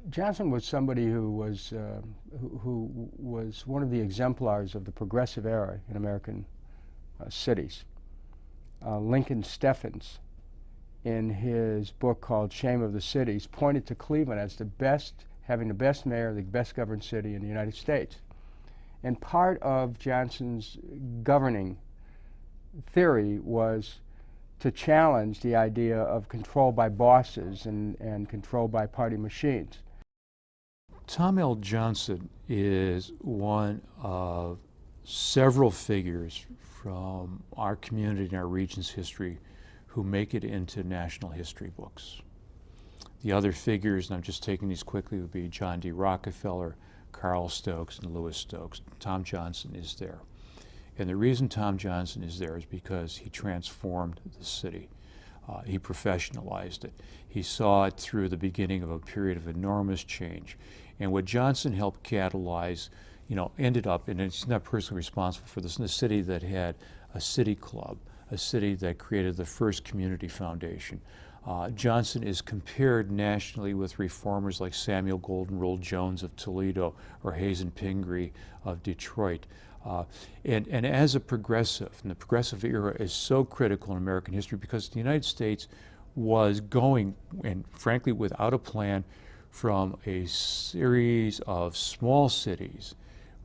Johnson was somebody who was one of the exemplars of the progressive era in American cities. Lincoln Steffens, in his book called Shame of the Cities, pointed to Cleveland as having the best mayor, the best governed city in the United States. And part of Johnson's governing theory was to challenge the idea of control by bosses and control by party machines. Tom L. Johnson is one of several figures from our community and our region's history who make it into national history books. The other figures, and I'm just taking these quickly, would be John D. Rockefeller, Carl Stokes, and Louis Stokes. Tom Johnson is there. And the reason Tom Johnson is there is because he transformed the city. He professionalized it. He saw it through the beginning of a period of enormous change. And what Johnson helped catalyze, ended up, and he's not personally responsible for this, in a city that had a city club, a city that created the first community foundation. Johnson is compared nationally with reformers like Samuel Golden Rule Jones of Toledo or Hazen Pingree of Detroit. And as a progressive, and the progressive era is so critical in American history because the United States was going, and frankly without a plan, from a series of small cities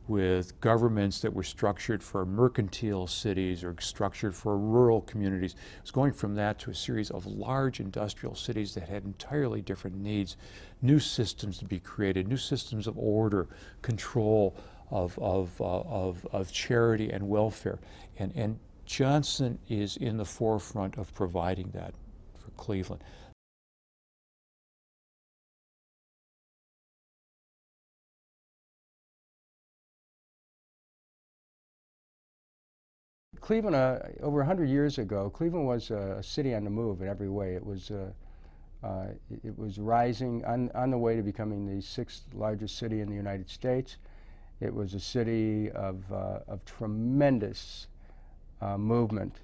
with governments that were structured for mercantile cities or structured for rural communities. It was going from that to a series of large industrial cities that had entirely different needs, new systems to be created, new systems of order, control, of charity and welfare. And Johnson is in the forefront of providing that for Cleveland. Cleveland, over 100 years ago, Cleveland was a city on the move in every way. It was rising on the way to becoming the 6th largest city in the United States. It was a city of tremendous movement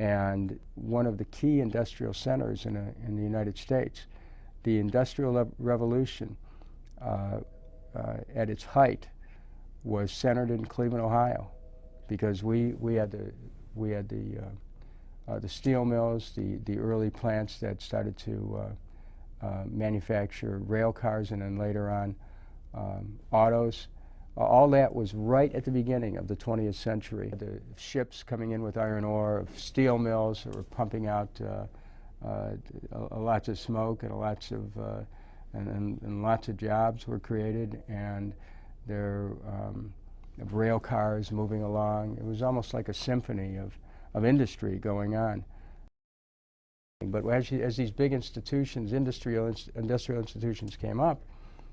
and one of the key industrial centers in the United States. The Industrial Revolution at its height was centered in Cleveland, Ohio, because we had the steel mills, the early plants that started to manufacture rail cars and then later on autos. All that was right at the beginning of the 20th century. The ships coming in with iron ore, steel mills that were pumping out lots of smoke and lots of jobs were created, and there of rail cars moving along. It was almost like a symphony of industry going on. But as these big institutions, industrial institutions came up,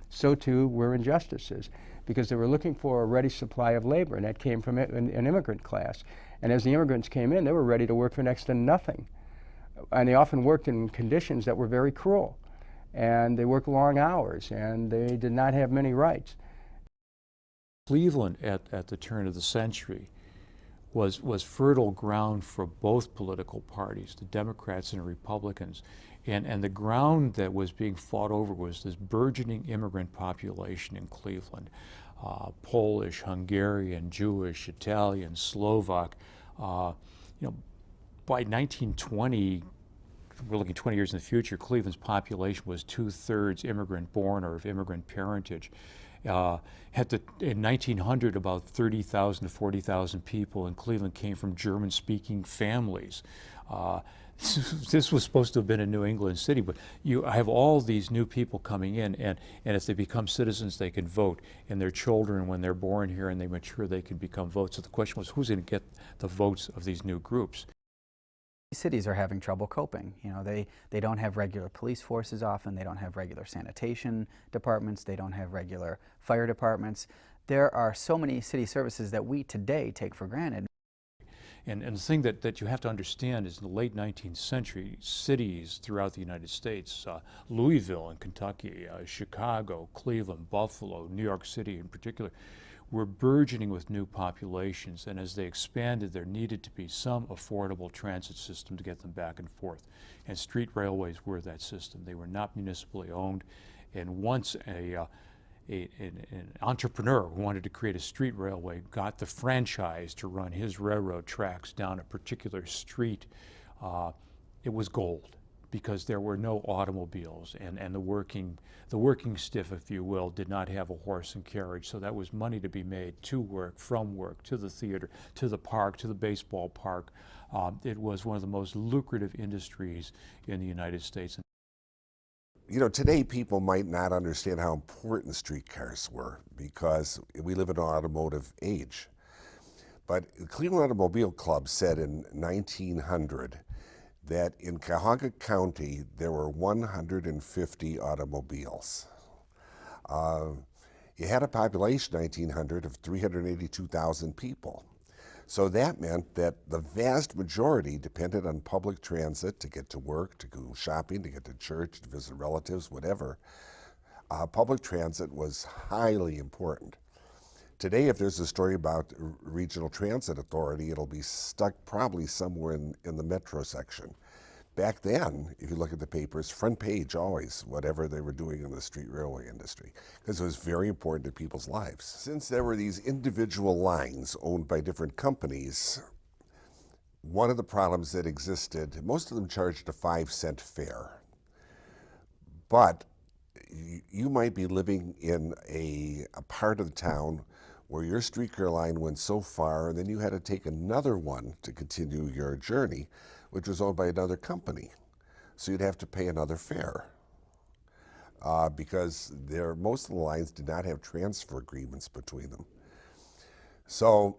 so too were injustices, because they were looking for a ready supply of labor, and that came from an immigrant class. And as the immigrants came in, they were ready to work for next to nothing. And they often worked in conditions that were very cruel. And they worked long hours, and they did not have many rights. Cleveland at the turn of the century was fertile ground for both political parties, the Democrats and the Republicans. And the ground that was being fought over was this burgeoning immigrant population in Cleveland. Polish, Hungarian, Jewish, Italian, Slovak. By 1920, we're looking 20 years in the future, Cleveland's population was 2/3 immigrant born or of immigrant parentage. In 1900, about 30,000 to 40,000 people in Cleveland came from German-speaking families. This was supposed to have been a New England city, but you have all these new people coming in, and if they become citizens, they can vote. And their children, when they're born here and they mature, they can become votes. So the question was, who's going to get the votes of these new groups? Cities are having trouble coping. They don't have regular police forces often, they don't have regular sanitation departments, they don't have regular fire departments. There are so many city services that we today take for granted. And the thing that you have to understand is in the late 19th century, cities throughout the United States, Louisville in Kentucky, Chicago, Cleveland, Buffalo, New York City in particular, were burgeoning with new populations, and as they expanded, there needed to be some affordable transit system to get them back and forth. And street railways were that system. They were not municipally owned, And once an entrepreneur who wanted to create a street railway got the franchise to run his railroad tracks down a particular street, it was gold, because there were no automobiles, and the working stiff, if you will, did not have a horse and carriage. So that was money to be made to work, from work, to the theater, to the park, to the baseball park. It was one of the most lucrative industries in the United States. You know, today people might not understand how important streetcars were because we live in an automotive age. But the Cleveland Automobile Club said in 1900 that in Cuyahoga County there were 150 automobiles. You had a population in 1900 of 382,000 people. So that meant that the vast majority depended on public transit to get to work, to go shopping, to get to church, to visit relatives, whatever. Public transit was highly important. Today, if there's a story about Regional Transit Authority, it'll be stuck probably somewhere in the metro section. Back then, if you look at the papers, front page always, whatever they were doing in the street railway industry, because it was very important to people's lives. Since there were these individual lines owned by different companies, one of the problems that existed, most of them charged a 5-cent fare. But you might be living in a part of the town where your streetcar line went so far, and then you had to take another one to continue your journey, which was owned by another company. So you'd have to pay another fare because most of the lines did not have transfer agreements between them. So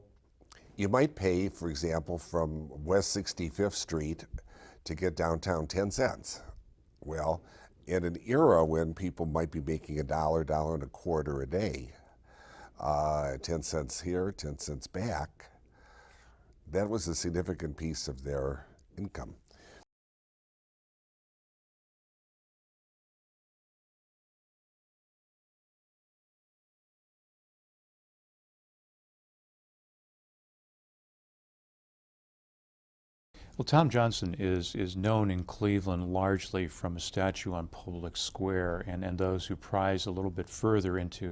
you might pay, for example, from West 65th Street to get downtown 10 cents. Well, in an era when people might be making $1, $1.25 a day, 10 cents here, 10 cents back, that was a significant piece of their income. Well, Tom Johnson is known in Cleveland largely from a statue on Public Square, and those who prize a little bit further into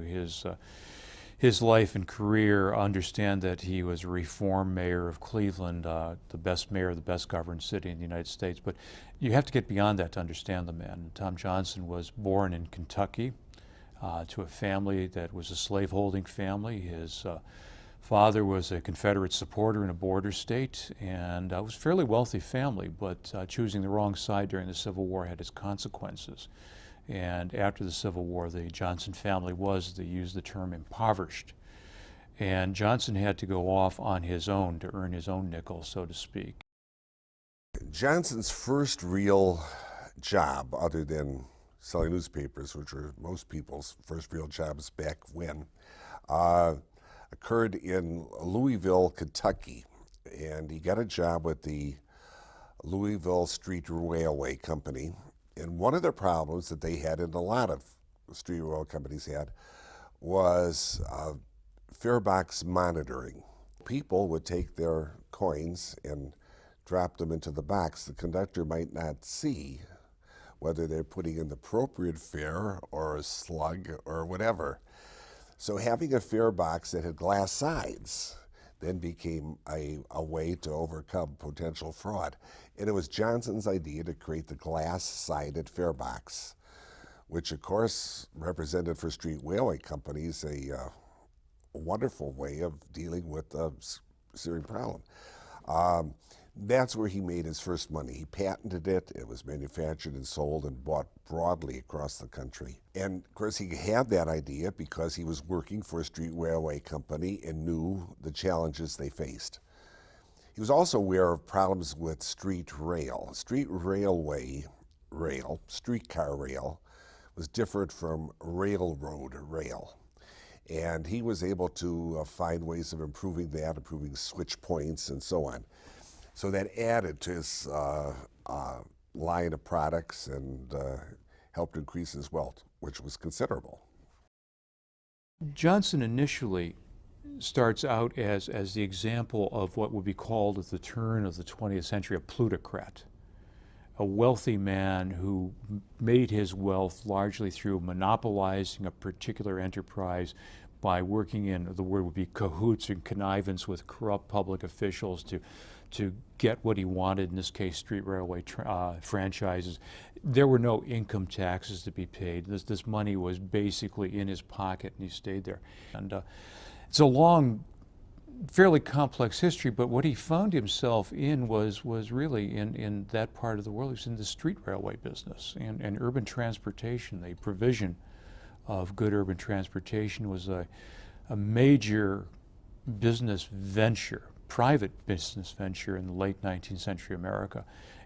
his life and career understand that he was a reform mayor of Cleveland, the best mayor of the best governed city in the United States. But you have to get beyond that to understand the man. Tom Johnson was born in Kentucky to a family that was a slaveholding family. His father was a Confederate supporter in a border state, and it was a fairly wealthy family, but choosing the wrong side during the Civil War had its consequences. And after the Civil War, the Johnson family was, they used the term, impoverished. And Johnson had to go off on his own to earn his own nickel, so to speak. Johnson's first real job, other than selling newspapers, which were most people's first real jobs back when, occurred in Louisville, Kentucky. And he got a job with the Louisville Street Railway Company. And one of the problems that they had, and a lot of street railroad companies had, was fare box monitoring. People would take their coins and drop them into the box. The conductor might not see whether they're putting in the appropriate fare or a slug or whatever. So having a fare box that had glass sides then became a way to overcome potential fraud. And it was Johnson's idea to create the glass-sided fare box, which of course represented for street railway companies a wonderful way of dealing with a serious problem. That's where he made his first money. He patented it, it was manufactured and sold and bought broadly across the country. And of course he had that idea because he was working for a street railway company and knew the challenges they faced. He was also aware of problems with street rail. Streetcar rail, was different from railroad rail. And he was able to find ways of improving that, improving switch points and so on. So that added to his line of products and helped increase his wealth, which was considerable. Johnson initially starts out as the example of what would be called at the turn of the 20th century a plutocrat. a wealthy man who made his wealth largely through monopolizing a particular enterprise by working in, the word would be cahoots and connivance with corrupt public officials to get what he wanted, in this case street railway franchises. There were no income taxes to be paid. This money was basically in his pocket, and he stayed there. And it's a long, fairly complex history, but what he found himself in was really in that part of the world. He was in the street railway business and urban transportation. The provision of good urban transportation was a major business venture, private business venture in the late 19th century America.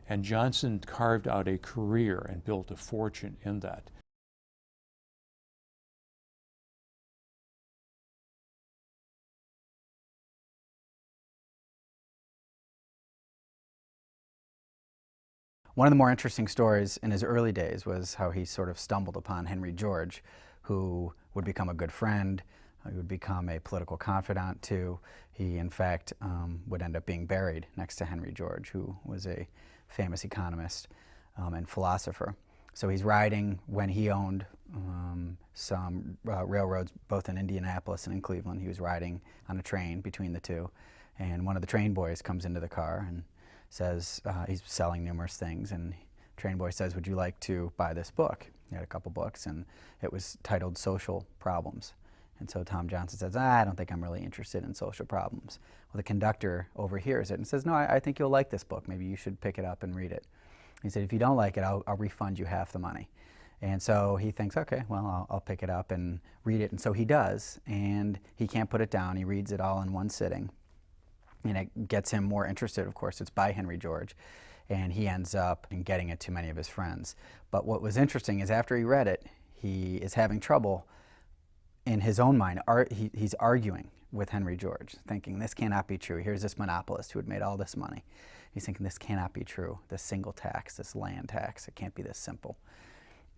And Johnson carved out a career and built a fortune in that. One of the more interesting stories in his early days was how he sort of stumbled upon Henry George, who would become a good friend. He would become a political confidant too. He, in fact, would end up being buried next to Henry George, who was a famous economist and philosopher. So he's riding when he owned some railroads, both in Indianapolis and in Cleveland. He was riding on a train between the two, and one of the train boys comes into the car and says, he's selling numerous things, and train boy says, "Would you like to buy this book?" He had a couple books, and it was titled Social Problems. And so Tom Johnson says, "I don't think I'm really interested in social problems." Well, the conductor overhears it and says, "No, I think you'll like this book. Maybe you should pick it up and read it." He said, "If you don't like it, I'll refund you half the money." And so he thinks, okay, well, I'll pick it up and read it. And so he does, and he can't put it down. He reads it all in one sitting. And it gets him more interested, of course. It's by Henry George. And he ends up getting it to many of his friends. But what was interesting is after he read it, he is having trouble in his own mind. He's arguing with Henry George, thinking this cannot be true. Here's this monopolist who had made all this money. He's thinking this cannot be true. This single tax, this land tax, it can't be this simple.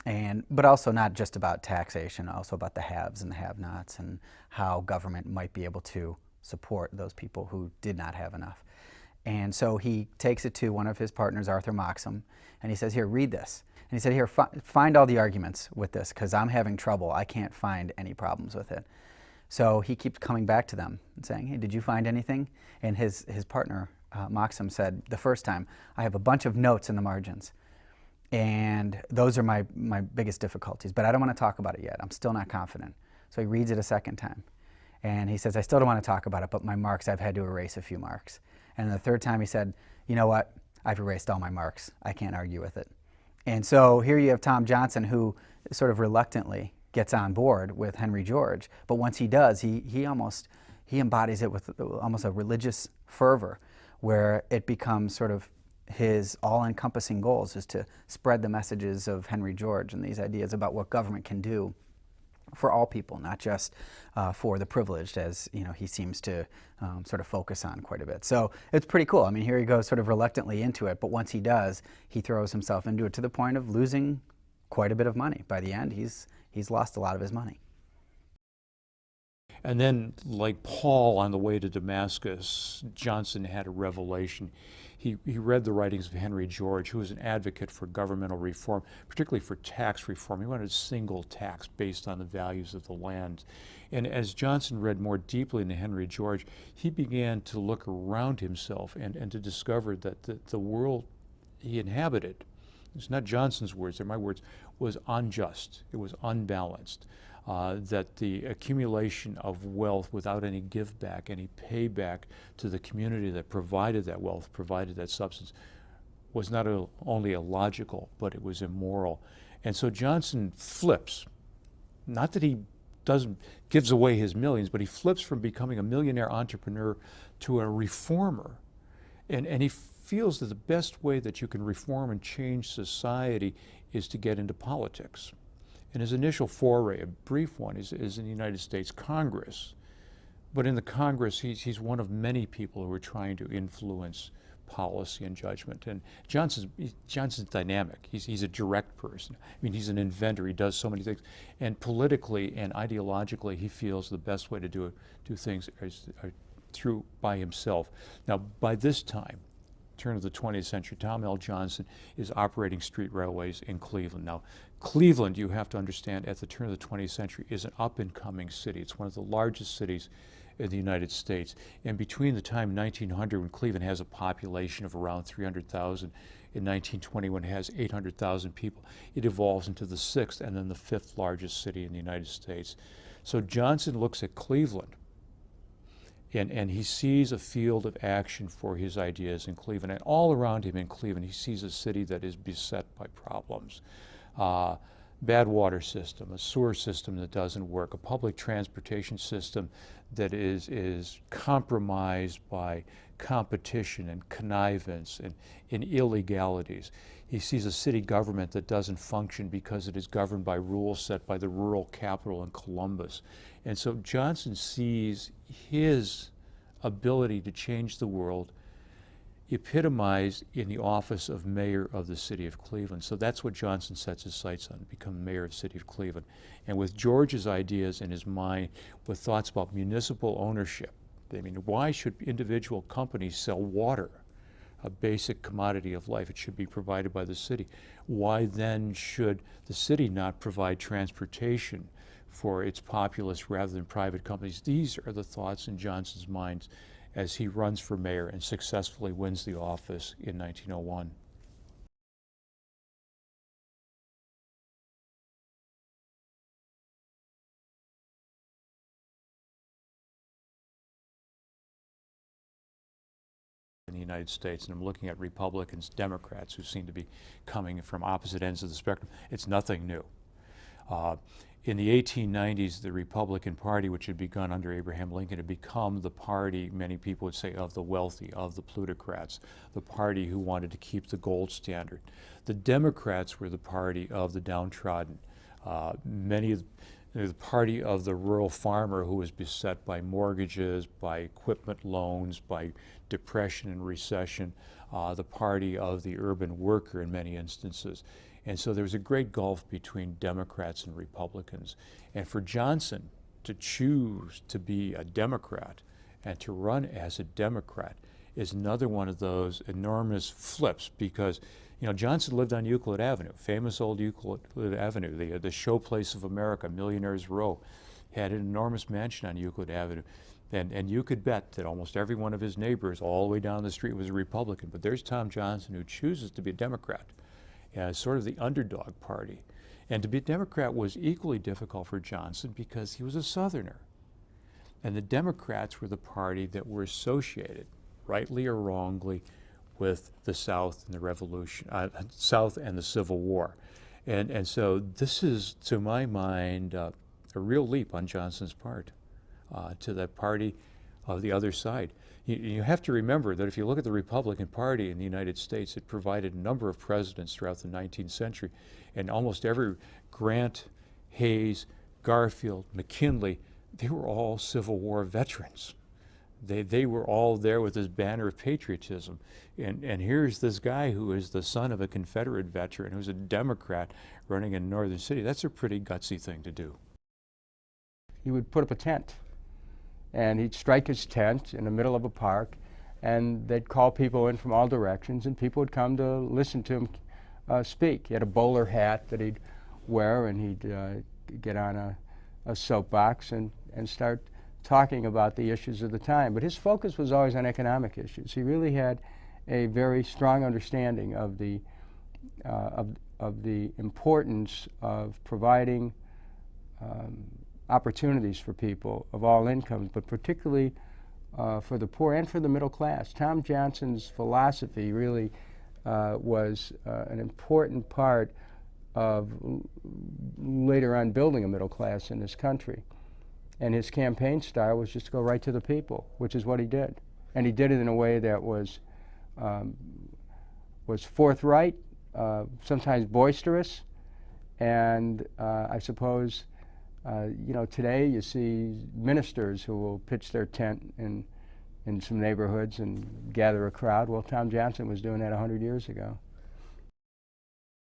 But also not just about taxation, also about the haves and the have-nots and how government might be able to support those people who did not have enough. And so he takes it to one of his partners, Arthur Moxham, and he says, "Here, read this." And he said, "Here, find all the arguments with this, because I'm having trouble. I can't find any problems with it." So he keeps coming back to them and saying, "Hey, did you find anything?" And his partner, Moxham, said the first time, "I have a bunch of notes in the margins, and those are my biggest difficulties, but I don't want to talk about it yet. I'm still not confident." So he reads it a second time. And he says, "I still don't want to talk about it, but my marks, I've had to erase a few marks." And the third time he said, "You know what? I've erased all my marks. I can't argue with it." And so here you have Tom Johnson, who sort of reluctantly gets on board with Henry George. But once he does, he embodies it with almost a religious fervor, where it becomes sort of his all-encompassing goals is to spread the messages of Henry George and these ideas about what government can do for all people, not just for the privileged, as he seems to sort of focus on quite a bit. So it's pretty cool. I mean, here he goes sort of reluctantly into it, but once he does, he throws himself into it to the point of losing quite a bit of money. By the end, he's lost a lot of his money. And then, like Paul on the way to Damascus, Johnson had a revelation. He read the writings of Henry George, who was an advocate for governmental reform, particularly for tax reform. He wanted a single tax based on the values of the land. And as Johnson read more deeply into Henry George, he began to look around himself and to discover that the world he inhabited, it's not Johnson's words, they're my words, was unjust. It was unbalanced. That the accumulation of wealth without any give back, any payback to the community that provided that wealth, provided that substance, was not only illogical, but it was immoral. And so Johnson flips. Not that he gives away his millions, but he flips from becoming a millionaire entrepreneur to a reformer. And he feels that the best way that you can reform and change society is to get into politics. And his initial foray, a brief one, is in the United States Congress. But in the Congress, he's one of many people who are trying to influence policy and judgment. And Johnson's dynamic. He's a direct person. I mean, he's an inventor. He does so many things. And politically and ideologically, he feels the best way to do things is by himself. Now, by this time, turn of the 20th century, Tom L. Johnson is operating street railways in Cleveland. Now, Cleveland, you have to understand, at the turn of the 20th century is an up-and-coming city. It's one of the largest cities in the United States. And between the time 1900, when Cleveland has a population of around 300,000, in 1920, when it has 800,000 people, it evolves into the 6th and then the 5th largest city in the United States. So Johnson looks at Cleveland, and he sees a field of action for his ideas in Cleveland. And all around him in Cleveland, he sees a city that is beset by problems. Bad water system, a sewer system that doesn't work, a public transportation system that is compromised by competition and connivance and illegalities. He sees a city government that doesn't function because it is governed by rules set by the rural capital in Columbus. And so Johnson sees his ability to change the world epitomized in the office of mayor of the city of Cleveland. So that's what Johnson sets his sights on, become mayor of the city of Cleveland. And with George's ideas in his mind, with thoughts about municipal ownership, I mean, why should individual companies sell water, a basic commodity of life? It should be provided by the city. Why then should the city not provide transportation for its populace rather than private companies? These are the thoughts in Johnson's mind as he runs for mayor and successfully wins the office in 1901. In the United States, and I'm looking at Republicans, Democrats, who seem to be coming from opposite ends of the spectrum. It's nothing new. In the 1890s, the Republican Party, which had begun under Abraham Lincoln, had become the party, many people would say, of the wealthy, of the plutocrats, the party who wanted to keep the gold standard. The Democrats were the party of the downtrodden. The party of the rural farmer who was beset by mortgages, by equipment loans, by depression and recession, the party of the urban worker in many instances. And so there was a great gulf between Democrats and Republicans. And for Johnson to choose to be a Democrat and to run as a Democrat is another one of those enormous flips, because Johnson lived on Euclid Avenue, famous old Euclid Avenue, the showplace of America, Millionaire's Row, had an enormous mansion on Euclid Avenue. And you could bet that almost every one of his neighbors all the way down the street was a Republican. But there's Tom Johnson, who chooses to be a Democrat as sort of the underdog party. And to be a Democrat was equally difficult for Johnson because he was a Southerner. And the Democrats were the party that were associated, rightly or wrongly, with the South and the Revolution, South and the Civil War. And so this is, to my mind, a real leap on Johnson's part to the party of the other side. You have to remember that if you look at the Republican Party in the United States, it provided a number of presidents throughout the 19th century, and almost every Grant, Hayes, Garfield, McKinley, they were all Civil War veterans. They were all there with this banner of patriotism. And here's this guy who is the son of a Confederate veteran who's a Democrat running in Northern City. That's a pretty gutsy thing to do. He would put up a tent, and he'd strike his tent in the middle of a park, and they'd call people in from all directions, and people would come to listen to him speak. He had a bowler hat that he'd wear, and he'd get on a soapbox and start talking about the issues of the time. But his focus was always on economic issues. He really had a very strong understanding of the importance of providing opportunities for people of all incomes, but particularly for the poor and for the middle class. Tom Johnson's philosophy really was an important part of later on building a middle class in this country. And his campaign style was just to go right to the people, which is what he did. And he did it in a way that was forthright, sometimes boisterous, and I suppose today you see ministers who will pitch their tent in some neighborhoods and gather a crowd. Well, Tom Johnson was doing that 100 years ago.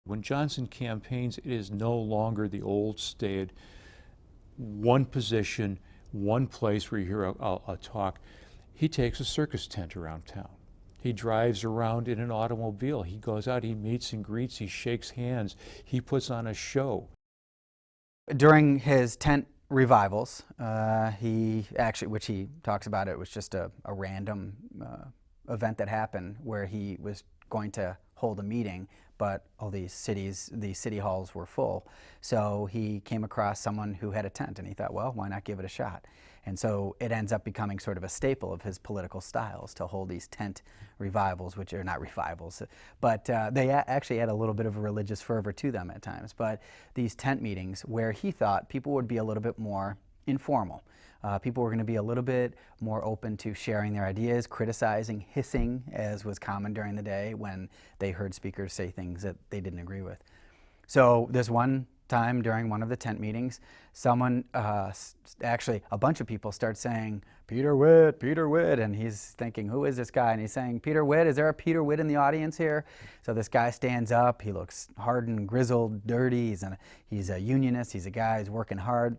When Johnson campaigns, it is no longer the old staid one position, one place where you hear a talk. He takes a circus tent around town. He drives around in an automobile. He goes out, he meets and greets, he shakes hands, he puts on a show. During his tent revivals, he actually, which he talks about, it was just a random event that happened where he was going to hold a meeting, but all these city halls were full. So he came across someone who had a tent, and he thought, well, why not give it a shot? And so it ends up becoming sort of a staple of his political styles to hold these tent revivals, which are not revivals, but they actually had a little bit of a religious fervor to them at times. But these tent meetings where he thought people would be a little bit more informal. People were going to be a little bit more open to sharing their ideas, criticizing, hissing, as was common during the day when they heard speakers say things that they didn't agree with. So there's one time during one of the tent meetings, someone, actually a bunch of people start saying, Peter Witt, and he's thinking, who is this guy? And he's saying, Peter Witt, is there a Peter Witt in the audience here? So this guy stands up, he looks hardened, grizzled, dirty, he's a unionist, he's a guy who's working hard.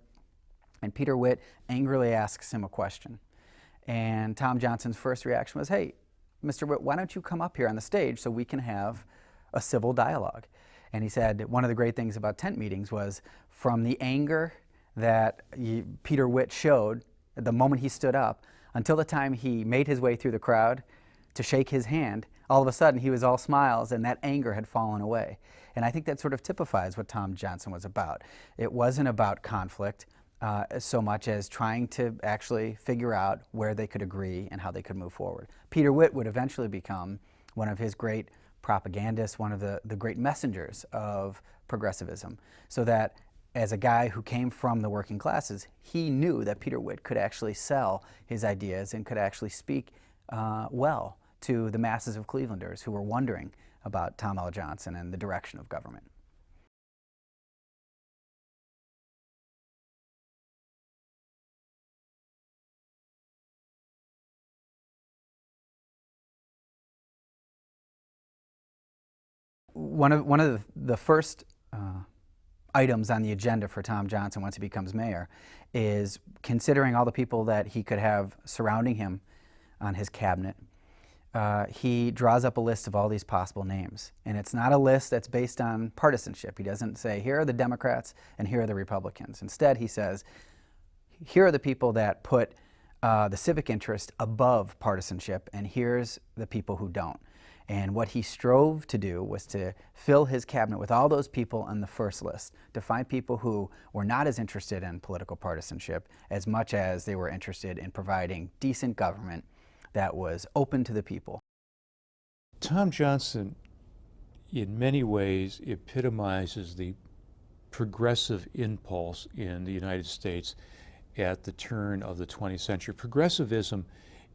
And Peter Witt angrily asks him a question. And Tom Johnson's first reaction was, hey, Mr. Witt, why don't you come up here on the stage so we can have a civil dialogue? And he said one of the great things about tent meetings was from the anger that Peter Witt showed at the moment he stood up until the time he made his way through the crowd to shake his hand, all of a sudden he was all smiles and that anger had fallen away. And I think that sort of typifies what Tom Johnson was about. It wasn't about conflict so much as trying to actually figure out where they could agree and how they could move forward. Peter Witt would eventually become one of his great propagandists, one of the great messengers of progressivism, so that as a guy who came from the working classes, he knew that Peter Witt could actually sell his ideas and could actually speak well to the masses of Clevelanders who were wondering about Tom L. Johnson and the direction of government. One of the first items on the agenda for Tom Johnson once he becomes mayor is considering all the people that he could have surrounding him on his cabinet. He draws up a list of all these possible names, and it's not a list that's based on partisanship. He doesn't say, here are the Democrats and here are the Republicans. Instead, he says, here are the people that put the civic interest above partisanship, and here's the people who don't. And what he strove to do was to fill his cabinet with all those people on the first list, to find people who were not as interested in political partisanship as much as they were interested in providing decent government that was open to the people. Tom Johnson, in many ways, epitomizes the progressive impulse in the United States at the turn of the 20th century. Progressivism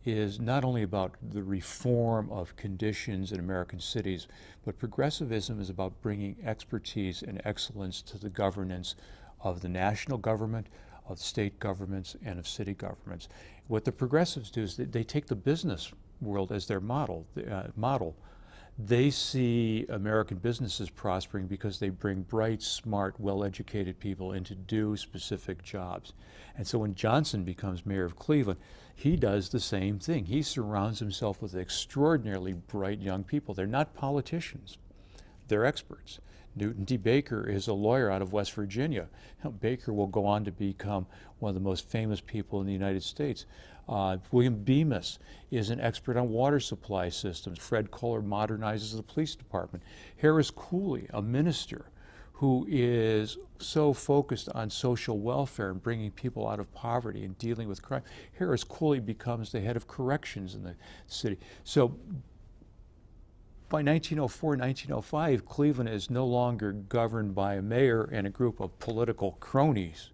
is not only about the reform of conditions in American cities, but progressivism is about bringing expertise and excellence to the governance of the national government, of state governments, and of city governments. What the progressives do is they take the business world as their model. They see American businesses prospering because they bring bright, smart, well-educated people in to do specific jobs. And so when Johnson becomes mayor of Cleveland, he does the same thing. He surrounds himself with extraordinarily bright young people. They're not politicians. They're experts. Newton D. Baker is a lawyer out of West Virginia. Baker will go on to become one of the most famous people in the United States. William Bemis is an expert on water supply systems. Fred Kohler modernizes the police department. Harris Cooley, a minister who is so focused on social welfare and bringing people out of poverty and dealing with crime. Harris Cooley becomes the head of corrections in the city. So by 1904, 1905, Cleveland is no longer governed by a mayor and a group of political cronies,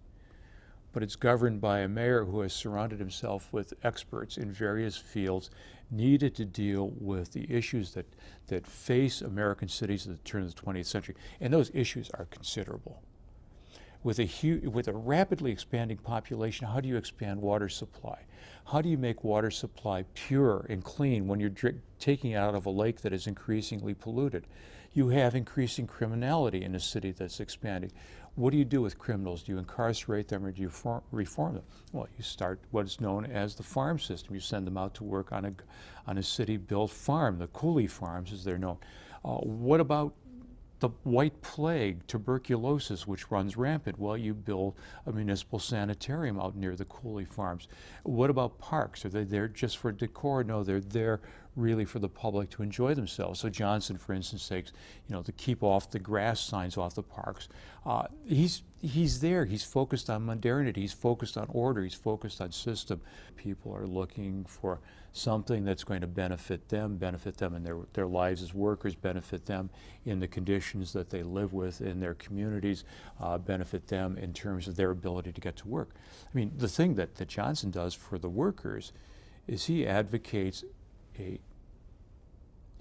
but it's governed by a mayor who has surrounded himself with experts in various fields needed to deal with the issues that face American cities at the turn of the 20th century. And those issues are considerable. With a rapidly expanding population, how do you expand water supply? How do you make water supply pure and clean when you're taking it out of a lake that is increasingly polluted? You have increasing criminality in a city that's expanding. What do you do with criminals? Do you incarcerate them or do you reform them? Well, you start what is known as the farm system. You send them out to work on a city-built farm, the coolie farms as they're known. What about the white plague, tuberculosis, which runs rampant? Well, you build a municipal sanitarium out near the coolie farms. What about parks? Are they there just for decor? No, they're there really for the public to enjoy themselves. So Johnson, for instance, takes, the keep off the grass signs off the parks. He's there. He's focused on modernity. He's focused on order. He's focused on system. People are looking for something that's going to benefit them in their lives as workers, benefit them in the conditions that they live with in their communities, benefit them in terms of their ability to get to work. I mean, the thing that Johnson does for the workers is he advocates a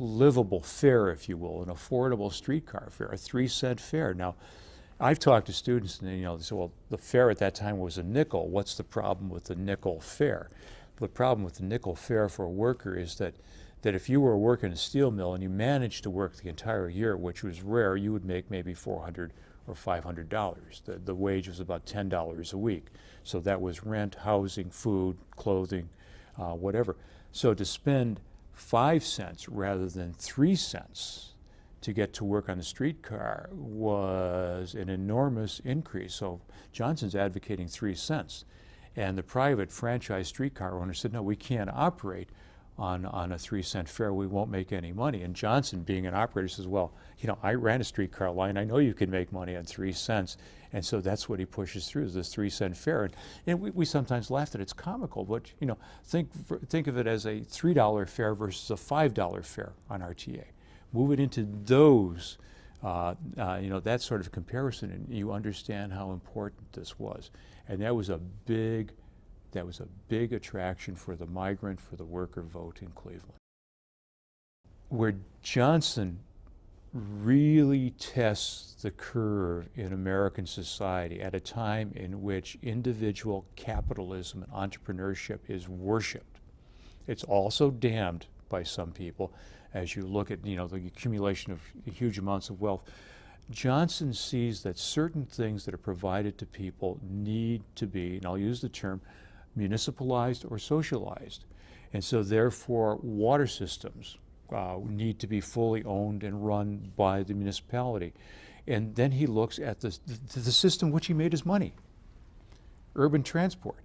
livable fare, if you will, an affordable streetcar fare, a 3-cent fare. Now, I've talked to students and they say, well, the fare at that time was a nickel. What's the problem with the nickel fare? The problem with the nickel fare for a worker is that if you were working a steel mill and you managed to work the entire year, which was rare, you would make maybe $400 or $500. The wage was about $10 a week. So that was rent, housing, food, clothing, whatever. So to spend 5 cents rather than 3 cents to get to work on the streetcar was an enormous increase. So Johnson's advocating 3 cents. And the private franchise streetcar owner said, no, we can't operate on a 3-cent fare. We won't make any money. And Johnson, being an operator, says, well, I ran a streetcar line. I know you can make money on 3 cents. And so that's what he pushes through, is this 3-cent fare. And we sometimes laugh at it. It's comical, but think of it as a $3 fare versus a $5 fare on RTA. Move it into those, that sort of comparison, and you understand how important this was. And that was a big attraction for the migrant, for the worker vote in Cleveland. Where Johnson really tests the curve in American society at a time in which individual capitalism and entrepreneurship is worshipped. It's also damned by some people as you look at the accumulation of huge amounts of wealth. Johnson sees that certain things that are provided to people need to be, and I'll use the term, municipalized or socialized. And so therefore water systems need to be fully owned and run by the municipality. And then he looks at the system which he made his money, urban transport.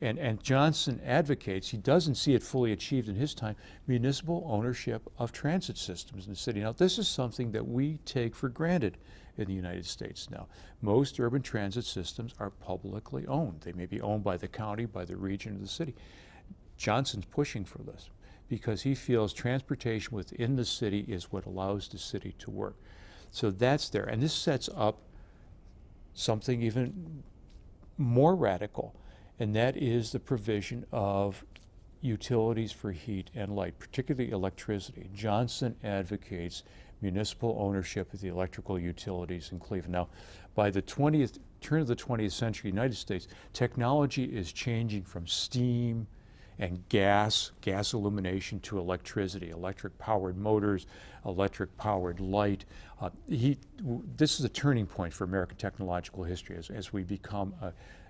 And Johnson advocates, he doesn't see it fully achieved in his time, municipal ownership of transit systems in the city. Now, this is something that we take for granted in the United States now. Most urban transit systems are publicly owned. They may be owned by the county, by the region, or the city. Johnson's pushing for this because he feels transportation within the city is what allows the city to work. So that's there. And this sets up something even more radical, and that is the provision of utilities for heat and light, particularly electricity. Johnson advocates municipal ownership of the electrical utilities in Cleveland. Now, by the turn of the 20th century United States, technology is changing from steam and gas illumination to electricity, electric-powered motors, electric-powered light. This is a turning point for American technological history as we become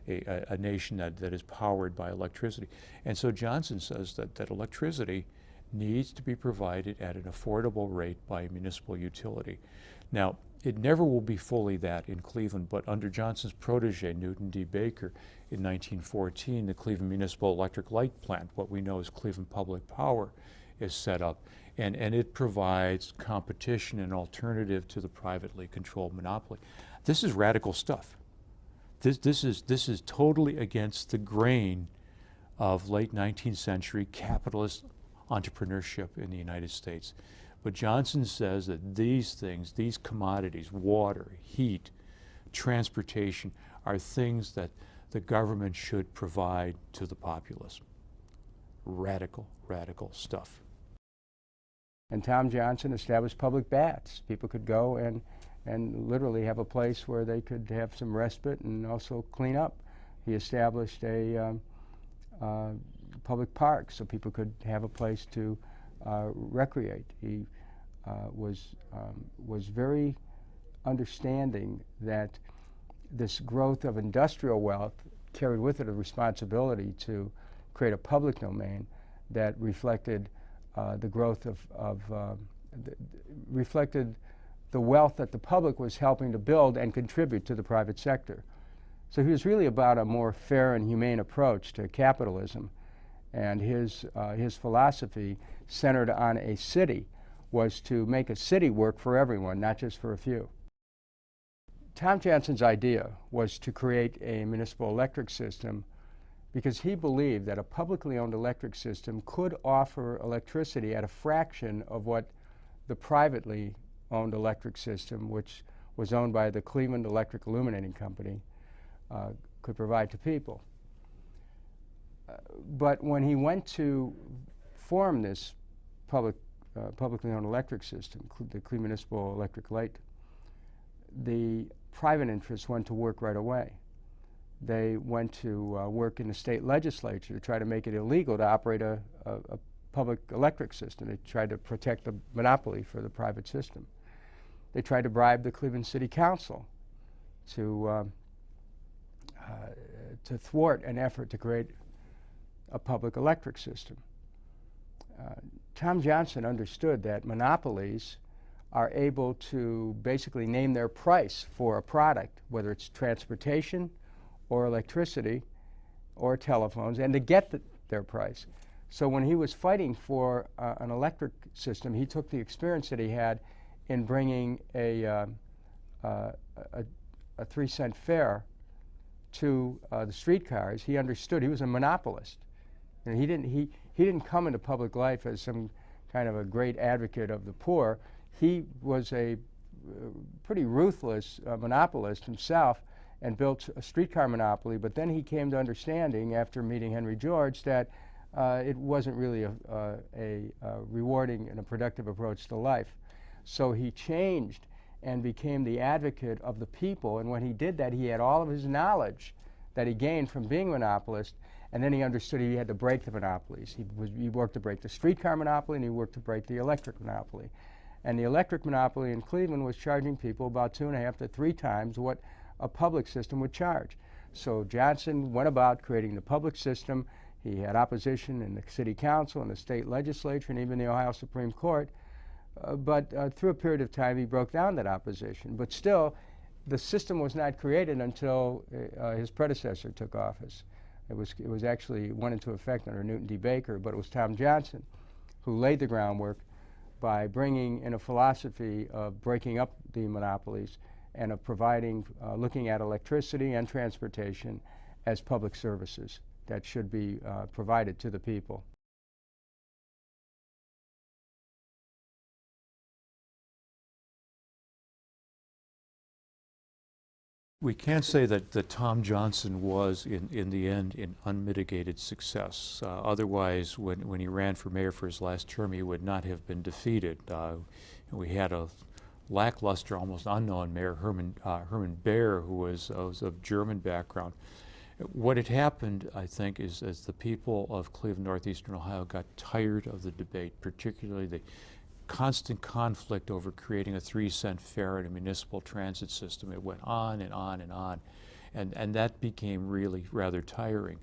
a nation that is powered by electricity. And so Johnson says that electricity needs to be provided at an affordable rate by a municipal utility. Now, it never will be fully that in Cleveland, but under Johnson's protege, Newton D. Baker, in 1914, the Cleveland Municipal Electric Light Plant, what we know as Cleveland Public Power, is set up. And it provides competition and alternative to the privately controlled monopoly. This is radical stuff. This is totally against the grain of late 19th century capitalist entrepreneurship in the United States. But Johnson says that these things, these commodities, water, heat, transportation, are things that the government should provide to the populace. Radical, radical stuff. And Tom Johnson established public baths. People could go and literally have a place where they could have some respite and also clean up. He established a public park so people could have a place to recreate. He was very understanding that this growth of industrial wealth carried with it a responsibility to create a public domain that reflected the growth reflected the wealth that the public was helping to build and contribute to the private sector. So he was really about a more fair and humane approach to capitalism, and his philosophy centered on a city was to make a city work for everyone, not just for a few. Tom Johnson's idea was to create a municipal electric system because he believed that a publicly owned electric system could offer electricity at a fraction of what the privately owned electric system, which was owned by the Cleveland Electric Illuminating Company, could provide to people. But when he went to form this publicly owned electric system, the Cleveland Municipal Electric Light, the private interests went to work right away. They went to work in the state legislature to try to make it illegal to operate a public electric system. They tried to protect the monopoly for the private system. They tried to bribe the Cleveland City Council to thwart an effort to create a public electric system. Tom Johnson understood that monopolies are able to basically name their price for a product, whether it's transportation or electricity or telephones, and to get their price. So when he was fighting for an electric system, he took the experience that he had in bringing a 3-cent fare to the streetcars. He understood. He was a monopolist. And he didn't come into public life as some kind of a great advocate of the poor. He was a pretty ruthless monopolist himself and built a streetcar monopoly, but then he came to understanding after meeting Henry George that it wasn't really a rewarding and a productive approach to life. So he changed and became the advocate of the people, and when he did that, he had all of his knowledge that he gained from being a monopolist, and then he understood he had to break the monopolies. He worked to break the streetcar monopoly, and he worked to break the electric monopoly. And the electric monopoly in Cleveland was charging people about 2.5 to 3 times what a public system would charge. So Johnson went about creating the public system. He had opposition in the city council and the state legislature and even the Ohio Supreme Court. But through a period of time, he broke down that opposition. But still, the system was not created until his predecessor took office. It was actually went into effect under Newton D. Baker, but it was Tom Johnson who laid the groundwork by bringing in a philosophy of breaking up the monopolies and of providing, looking at electricity and transportation as public services that should be provided to the people. We can't say that Tom Johnson was, in the end, an unmitigated success. Otherwise, when he ran for mayor for his last term, he would not have been defeated. We had a lackluster, almost unknown mayor, Herman Baer, who was of German background. What had happened, I think, is as the people of Cleveland, northeastern Ohio, got tired of the debate, particularly the constant conflict over creating a 3-cent fare in a municipal transit system. It went on and on and on, and that became really rather tiring.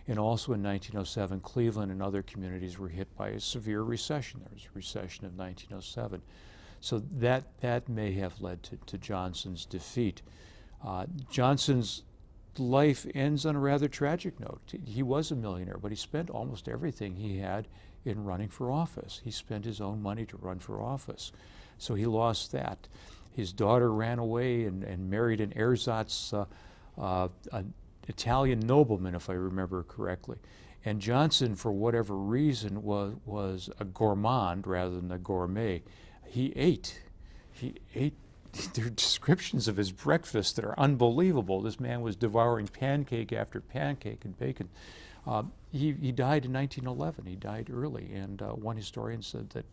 And also in 1907, Cleveland and other communities were hit by a severe recession. There was a recession of 1907. So that may have led to Johnson's defeat. Johnson's life ends on a rather tragic note. He was a millionaire, but he spent almost everything he had in running for office. He spent his own money to run for office. So he lost that. His daughter ran away and married an ersatz, an Italian nobleman, if I remember correctly. And Johnson, for whatever reason, was a gourmand rather than a gourmet. He ate. There are descriptions of his breakfast that are unbelievable. This man was devouring pancake after pancake and bacon. He died in 1911. He died early, and one historian said that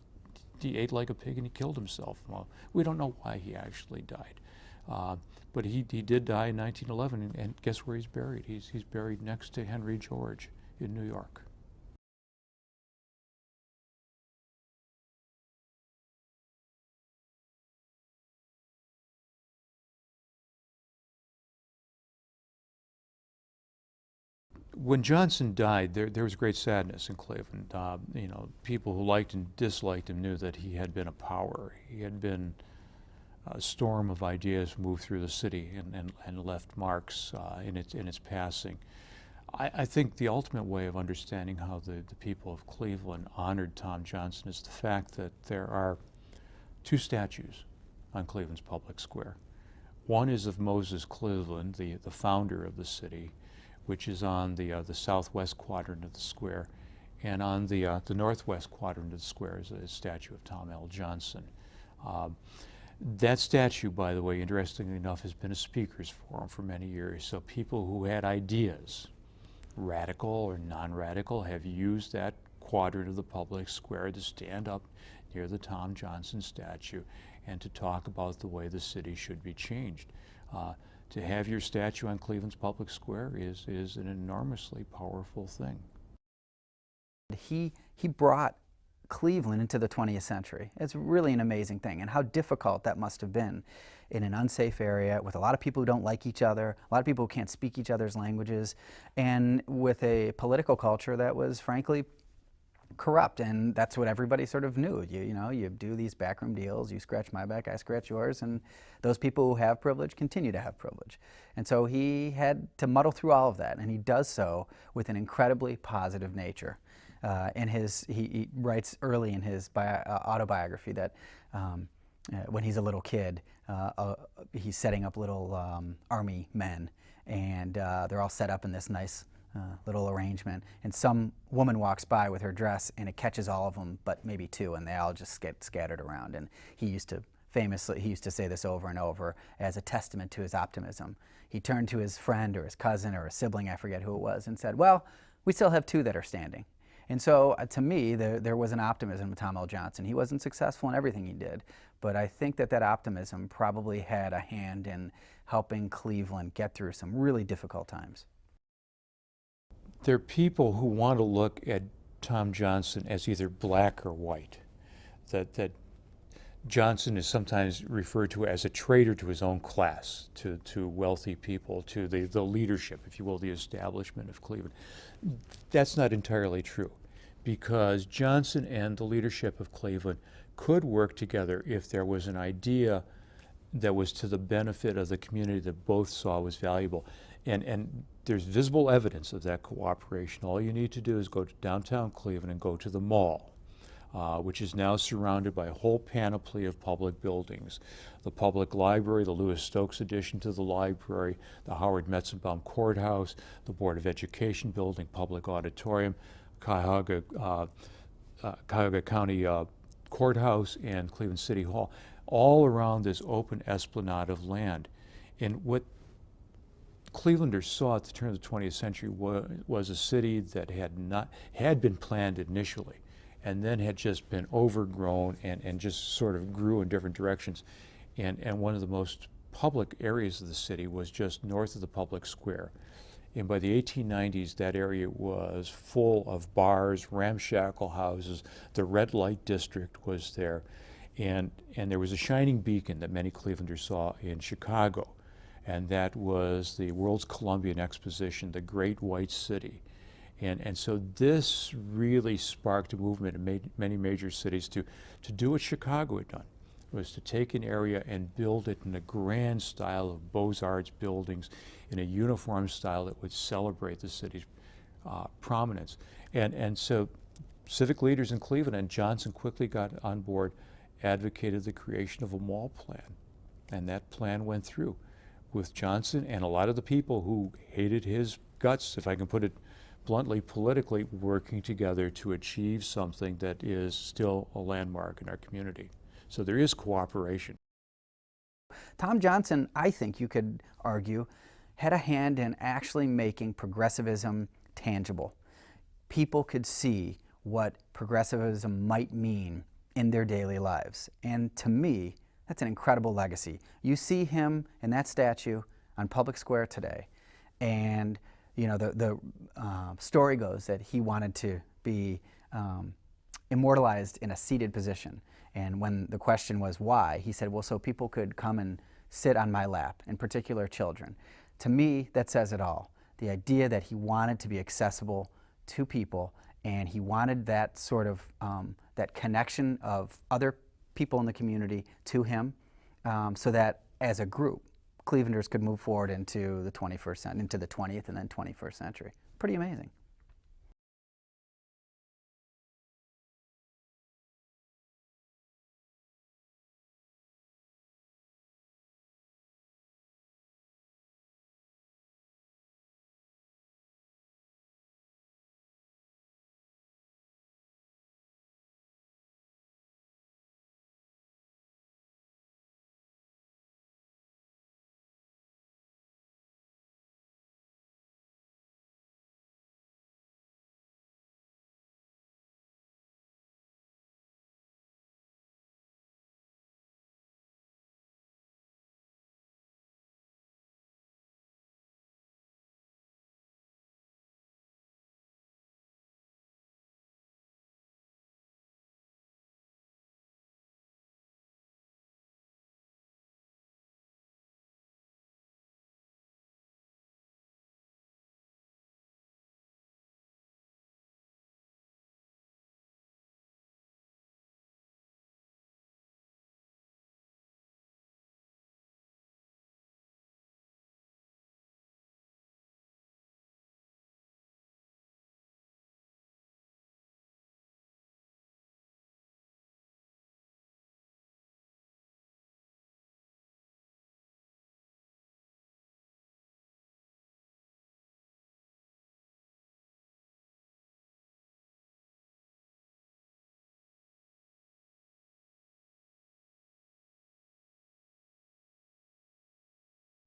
he ate like a pig and he killed himself. Well, we don't know why he actually died, but he did die in 1911, and guess where he's buried? He's buried next to Henry George in New York. when Johnson died, there was great sadness in Cleveland. You know, people who liked and disliked him knew that he had been a power. He had been a storm of ideas moved through the city and left marks in its passing. I think the ultimate way of understanding how the people of Cleveland honored Tom Johnson is the fact that there are two statues on Cleveland's public square. One is of Moses Cleveland, the founder of the city, which is on the southwest quadrant of the square, and on the northwest quadrant of the square is a statue of Tom L. Johnson. That statue, by the way, interestingly enough, has been a speaker's forum for many years. So people who had ideas, radical or non-radical, have used that quadrant of the public square to stand up near the Tom Johnson statue and to talk about the way the city should be changed. To have your statue on Cleveland's public square is an enormously powerful thing. He brought Cleveland into the 20th century. It's really an amazing thing, and how difficult that must have been in an unsafe area with a lot of people who don't like each other, a lot of people who can't speak each other's languages, and with a political culture that was frankly corrupt, and that's what everybody sort of knew. You know, you do these backroom deals, you scratch my back, I scratch yours, and those people who have privilege continue to have privilege. And so he had to muddle through all of that, and he does so with an incredibly positive nature. He writes early in his autobiography that when he's a little kid, he's setting up little army men, and they're all set up in this nice little arrangement, and some woman walks by with her dress and it catches all of them but maybe two, and they all just get scattered around. And he used to say this over and over as a testament to his optimism. He turned to his friend or his cousin or a sibling, I forget who it was, and said, well, we still have two that are standing. And so to me, there was an optimism with Tom L. Johnson. He wasn't successful in everything he did, but I think that optimism probably had a hand in helping Cleveland get through some really difficult times. There are people who want to look at Tom Johnson as either black or white, that Johnson is sometimes referred to as a traitor to his own class, to wealthy people, to the leadership, if you will, the establishment of Cleveland. That's not entirely true, because Johnson and the leadership of Cleveland could work together if there was an idea that was to the benefit of the community that both saw was valuable. And there's visible evidence of that cooperation. All you need to do is go to downtown Cleveland and go to the mall, which is now surrounded by a whole panoply of public buildings. The public library, the Lewis Stokes addition to the library, the Howard Metzenbaum Courthouse, the Board of Education building, public auditorium, Cuyahoga County Courthouse, and Cleveland City Hall, all around this open esplanade of land. And what Clevelanders saw at the turn of the 20th century was a city that had been planned initially, and then had just been overgrown and just sort of grew in different directions. And one of the most public areas of the city was just north of the public square. And by the 1890s, that area was full of bars, ramshackle houses. The red light district was there. And there was a shining beacon that many Clevelanders saw in Chicago, and that was the World's Columbian Exposition, the Great White City. And so this really sparked a movement in many major cities to do what Chicago had done, was to take an area and build it in a grand style of Beaux-Arts buildings, in a uniform style that would celebrate the city's prominence. And so civic leaders in Cleveland, and Johnson quickly got on board, advocated the creation of a mall plan. And that plan went through with Johnson and a lot of the people who hated his guts, if I can put it bluntly, politically, working together to achieve something that is still a landmark in our community. So there is cooperation. Tom Johnson, I think you could argue, had a hand in actually making progressivism tangible. People could see what progressivism might mean in their daily lives. And to me, that's an incredible legacy. You see him in that statue on Public Square today, and you know the story goes that he wanted to be immortalized in a seated position. And when the question was why, he said, well, so people could come and sit on my lap, in particular children. To me, that says it all. the idea that he wanted to be accessible to people, and he wanted that sort of that connection of other people in the community to him, so that as a group, Clevelanders could move forward into the 21st century, into the 20th and then 21st century. Pretty amazing.